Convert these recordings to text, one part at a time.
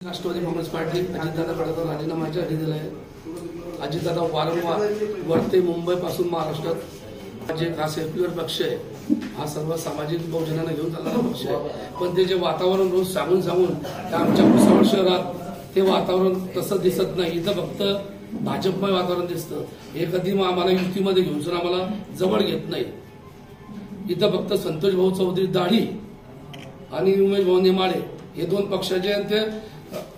Rashtrawadi Congress party अजितदादाकडे राजीनामाच्या आधी दिला आहे। अजितदादा वारंवार वर्ते मुंबईपासून महाराष्ट्रात जे हा सेक्युलर पक्ष आहे, हा सर्व सामाजिक बहुजनांना घेऊन चालणारा पक्ष आहे, पण ते जे वातावरण रोज सांगून त्या आमच्या भुसावळ शहरात ते वातावरण तसं दिसत नाही। इथं फक्त भाजपमय वातावरण दिसतं। हे कधी आम्हाला युतीमध्ये घेऊन सुद्धा आम्हाला जवळ घेत नाही। इथं फक्त संतोष भाऊ चौधरी दाढी आणि उमेश भाऊ नेमाळे हे दोन पक्षाचे ते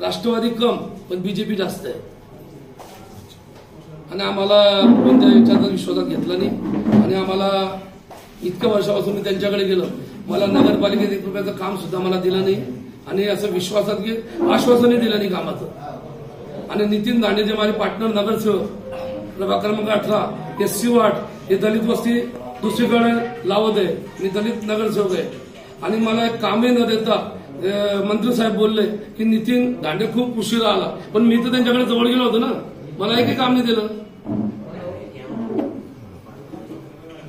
राष्ट्रवादी कम पण बीजेपी जास्त आहे आणि आम्हाला कोणत्या याच्यात विश्वासात घेतला नाही आणि आम्हाला इतक्या वर्षापासून मी त्यांच्याकडे गेलो, मला नगरपालिकेत 1 रुपयाचं काम सुद्धा मला दिलं नाही आणि असं विश्वासात घे आश्वासनही दिलं नाही कामाचं। आणि नितीन दांडे जे माझे पार्टनर नगरसेवक प्रभाग क्रमांक 18 SC वार्ड हे दलित वस्ती दुसरीकडे लावत आहे, मी दलित नगरसेवक आहे आणि मला एक कामही न देता मंत्री साहेब बोलले की नितीन दांडे खूप उशिरा आला, पण मी तर त्यांच्याकडे जवळ गेलो होतो ना, मला एकही काम नाही दिलं।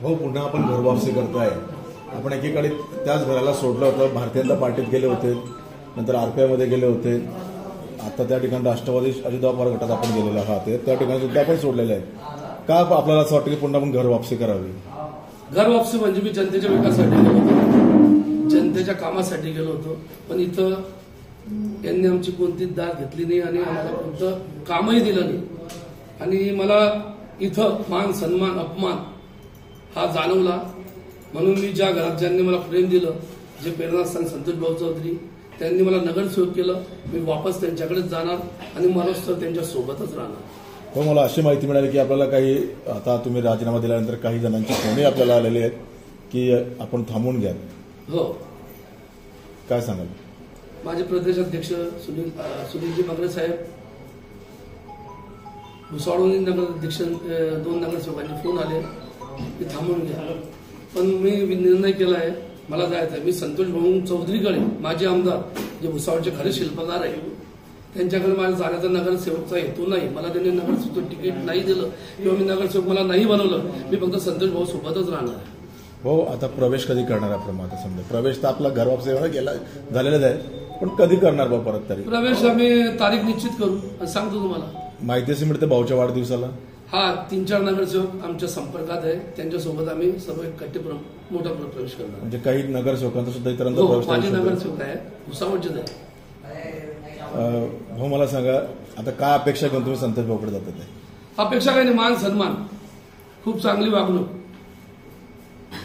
हो, पुन्हा आपण घर वापसी करताय। आपण एकीकडे त्याच घराला सोडलं होतं, भारतीय जनता पार्टीत गेले होते, नंतर RPI मध्ये गेले होते, आता त्या ठिकाणी राष्ट्रवादी अजितदादा पवार गटात आपण गेलेलो आहात, त्या ठिकाणी सुद्धा आपण सोडलेलं आहे। का आपल्याला असं वाटतं की पुन्हा आपण घर वापसी करावी? घर वापसी म्हणजे मी जनतेच्या विकासासाठी गेलो होतो, जनतेच्या कामासाठी गेलो होतो, पण इथं यांनी आमची कोणतीच दाद घेतली नाही आणि आम्हाला कोणतं कामही दिलं नाही आणि मला इथं मान सन्मान अपमान हा जाणवला। म्हणून मी ज्या घरात ज्यांनी मला प्रेम दिलं, जे प्रेरणास्थान संतोष भाऊ चौधरी त्यांनी मला नगरसेवक केलं, मी वापस त्यांच्याकडेच जाणार आणि मरोस्तवर त्यांच्या सोबतच राहणार। हो, मला अशी माहिती मिळाली की आपल्याला काही आता तुम्ही राजीनामा दिल्यानंतर काही जणांची फोनही आपल्याला आलेली आहेत की आपण थांबून घ्या। हो, काय सांगाल? माझे प्रदेश अध्यक्ष सुनीलजी मगरे साहेब, भुसावळ नगराध्यक्ष 2 नगरसेवकांचे फोन आले की थांबून घ्या, पण मी निर्णय केला आहे मला जायचं आहे। मी संतोष भाऊ चौधरीकडे माझे आमदार जे भुसावळचे खरे शिल्पकार आहे त्यांच्याकडे माझ्या जाण्याचा नगरसेवकचा हेतू नाही। मला त्यांनी नगरसेवक तिकीट नाही दिलं किंवा मी नगरसेवक मला नाही बनवलं, मी फक्त संतोष भाऊ सोबतच राहणार आहे। हो, आता प्रवेश कधी करणार आपण? आता समजा प्रवेश तर आपला घर वापसी गेला झालेलाच आहे, पण कधी करणार बा परत? तरी प्रवेश आम्ही तारीख निश्चित करू आणि सांगतो तुम्हाला। माहिती अशी मिळते भाऊच्या वाढदिवसाला? हा, 3-4 नगरसेवक आमच्या संपर्कात आहे, त्यांच्यासोबत आम्ही सर्व एकटे मोठा प्रवेश करणार। म्हणजे काही नगरसेवकांचा सुद्धा इतरांचा हो, प्रवेश? माझे नगरसेवक आहे, भुसावळचेच आहे। हो, मला सांगा आता काय अपेक्षा घेऊन तुम्ही संतोष भाऊकडे जातात? अपेक्षा काही नाही, मान सन्मान, खूप चांगली वागणूक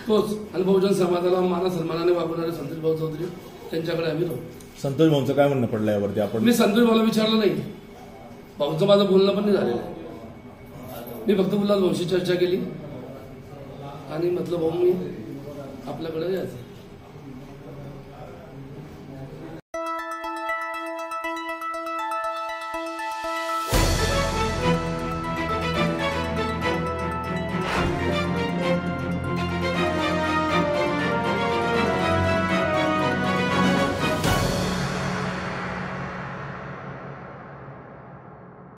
तोच आणि बहुजन समाजाला माना सन्मानाने वागवणारे संतोष भाऊ चौधरी त्यांच्याकडे आम्ही राहू। संतोष भाऊंचं काय म्हणणं पडलं यावरती? आपण मी संतोष भाऊला विचारलं नाही, भाऊचं माझं बोलणं पण नाही झालेलं आहे। मी फक्त उल्हास भाऊशी चर्चा केली आणि म्हटलं भाऊ मी आपल्याकडे यायचं।